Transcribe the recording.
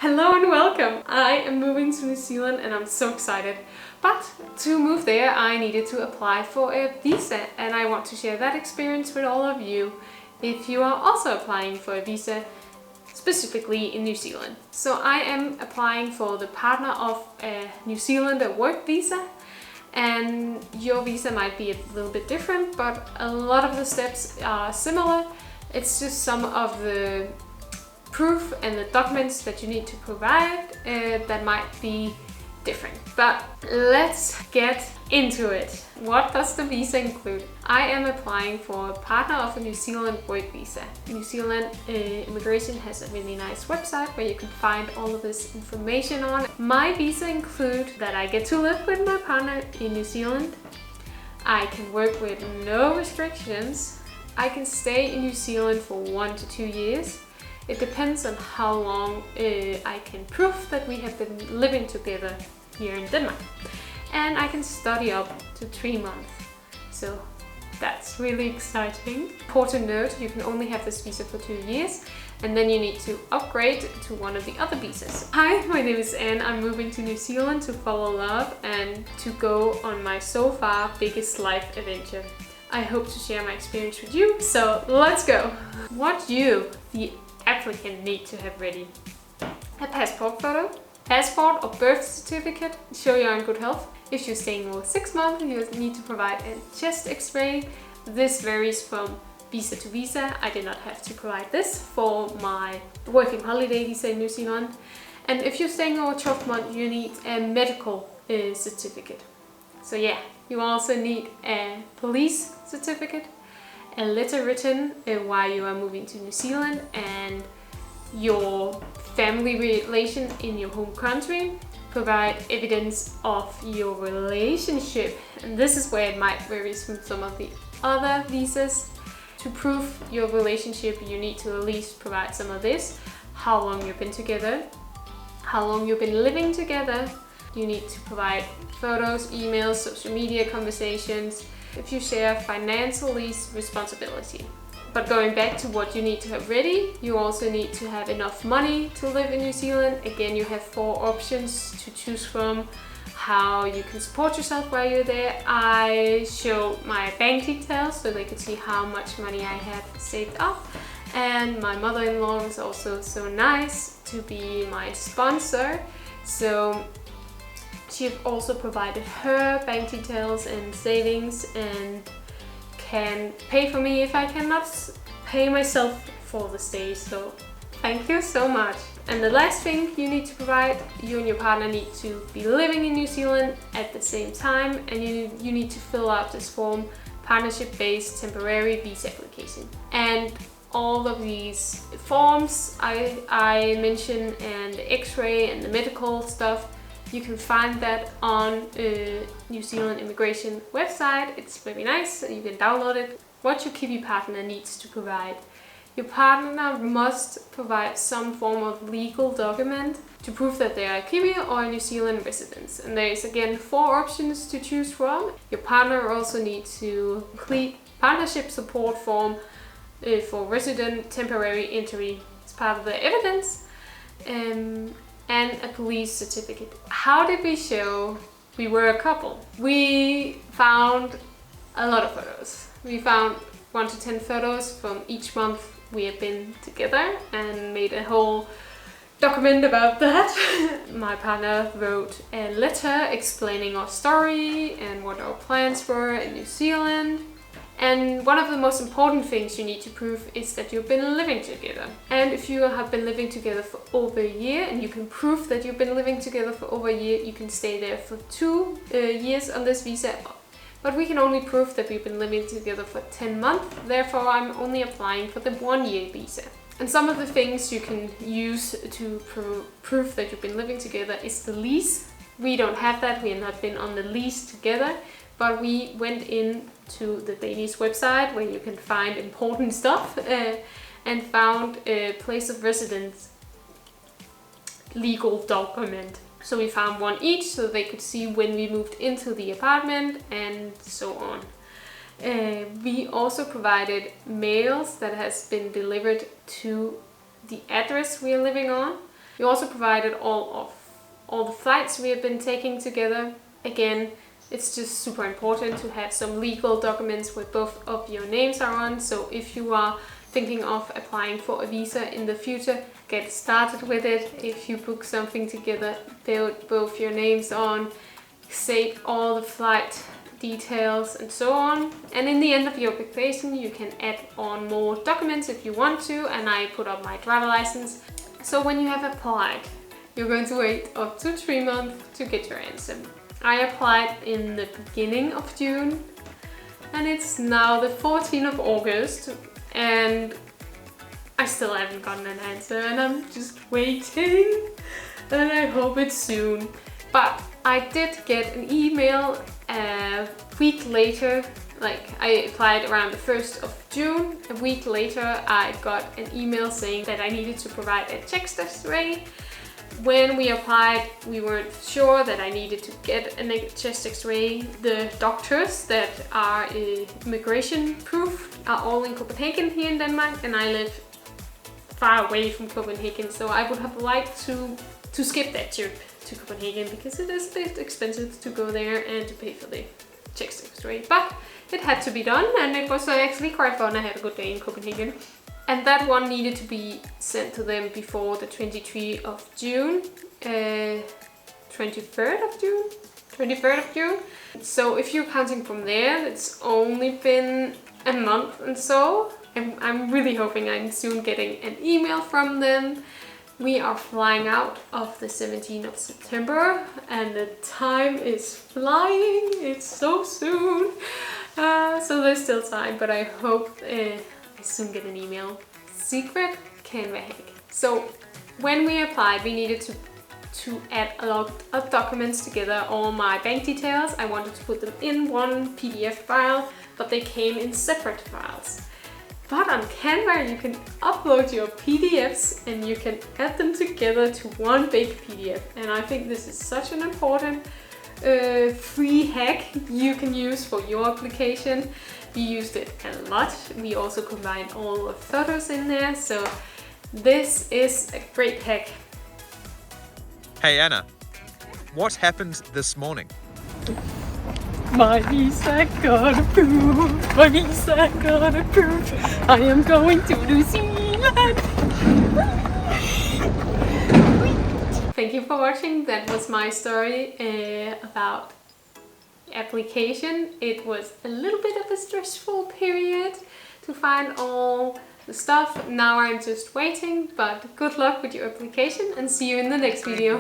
Hello and welcome! I am moving to New Zealand and I'm so excited. But to move there I needed to apply for a visa, and I want to share that experience with all of you if you are also applying for a visa specifically in New Zealand. So I am applying for the partner of a New Zealander work visa, and your visa might be a little bit different, but a lot of the steps are similar. It's just some of the proof and the documents that you need to provide that might be different. But let's get into it. What does the visa include? I am applying for a partner of a New Zealand work visa. New Zealand immigration has a really nice website where you can find all of this information on. My visa includes that I get to live with my partner in New Zealand. I can work with no restrictions. I can stay in New Zealand for 1 to 2 years. It depends on how long I can prove that we have been living together here in Denmark. And I can study up to 3 months. So that's really exciting. Important note, you can only have this visa for 2 years, and then you need to upgrade to one of the other visas. Hi, my name is Anne. I'm moving to New Zealand to follow love and to go on my so far biggest life adventure. I hope to share my experience with you, so let's go! What you, the applicant, need to have ready: a passport photo, passport or birth certificate, show you're in good health. If you're staying over 6 months, you need to provide a chest x-ray. This varies from visa to visa. I did not have to provide this for my working holiday visa in New Zealand. And if you're staying over 12 months, you need a medical certificate. So yeah, you also need a police certificate, a letter written while you are moving to New Zealand, and your family relation in your home country. Provide evidence of your relationship, and this is where it might vary from some of the other visas. To prove your relationship, you need to at least provide some of this: how long you've been together, how long you've been living together. You need to provide photos, emails, social media conversations, if you share financial lease responsibility. But going back to what you need to have ready, you also need to have enough money to live in New Zealand. Again, you have 4 options to choose from how you can support yourself while you're there. I showed my bank details so they could see how much money I have saved up. And my mother-in-law was also so nice to be my sponsor. So she also provided her bank details and savings and can pay for me if I cannot pay myself for the stay. So thank you so much. And the last thing you need to provide: you and your partner need to be living in New Zealand at the same time, and you need to fill out this form, partnership-based temporary visa application. And all of these forms I mentioned, and the x-ray and the medical stuff, you can find that on New Zealand immigration website. It's very nice, you can download it. What your Kiwi partner needs to provide: your partner must provide some form of legal document to prove that they are a Kiwi or a New Zealand resident. And there is again 4 options to choose from. Your partner also needs to complete partnership support form for resident temporary entry as part of the evidence. And a police certificate. How did we show we were a couple? We found a lot of photos. We found 1 to 10 photos from each month we have been together and made a whole document about that. My partner wrote a letter explaining our story and what our plans were in New Zealand. And one of the most important things you need to prove is that you've been living together. And if you have been living together for over a year, and you can prove that you've been living together for over a year, you can stay there for 2 years on this visa. But we can only prove that we've been living together for 10 months. Therefore, I'm only applying for the 1-year visa. And some of the things you can use to prove that you've been living together is the lease. We don't have that. We have not been on the lease together. But we went in to the Danish website where you can find important stuff and found a place of residence legal document. So we found 1 each so they could see when we moved into the apartment and so on. We also provided mails that has been delivered to the address we are living on. We also provided all the flights we have been taking together. Again, it's just super important to have some legal documents where both of your names are on. So if you are thinking of applying for a visa in the future, get started with it. If you book something together, build both your names on, save all the flight details and so on. And in the end of your application, you can add on more documents if you want to, and I put up my driver license. So when you have applied, you're going to wait up to 3 months to get your answer. I applied in the beginning of June, and it's now the 14th of August, and I still haven't gotten an answer, and I'm just waiting, and I hope it's soon. But I did get an email a week later. Like, I applied around the 1st of June. A week later, I got an email saying that I needed to provide a chest X-ray. When we applied, we weren't sure that I needed to get a chest X-ray. The doctors that are immigration proof are all in Copenhagen here in Denmark, and I live far away from Copenhagen, so I would have liked to skip that trip to Copenhagen because it is a bit expensive to go there and to pay for the chest X-ray. But it had to be done, and it was actually quite fun. I had a good day in Copenhagen. And that one needed to be sent to them before the 23rd of June. 23rd of June? 23rd of June. So if you're counting from there, it's only been a month and so. And I'm really hoping I'm soon getting an email from them. We are flying out of the 17th of September, and the time is flying. It's so soon. So there's still time, but I hope I soon get an email. Secret can være hack. So when we applied, we needed to add a lot of documents together. All my bank details, I wanted to put them in one PDF file, but they came in separate files. But on Canva, you can upload your PDFs and you can add them together to one big PDF. And I think this is such an important free hack you can use for your application. We used it a lot. We also combined all the photos in there. So this is a great hack. Hey Anna, what happened this morning? My visa got approved. My visa got approved. I am going to New Zealand. Thank you for watching. That was my story about application. It was a little bit of a stressful period to find all the stuff. Now I'm just waiting, but good luck with your application and see you in the next video.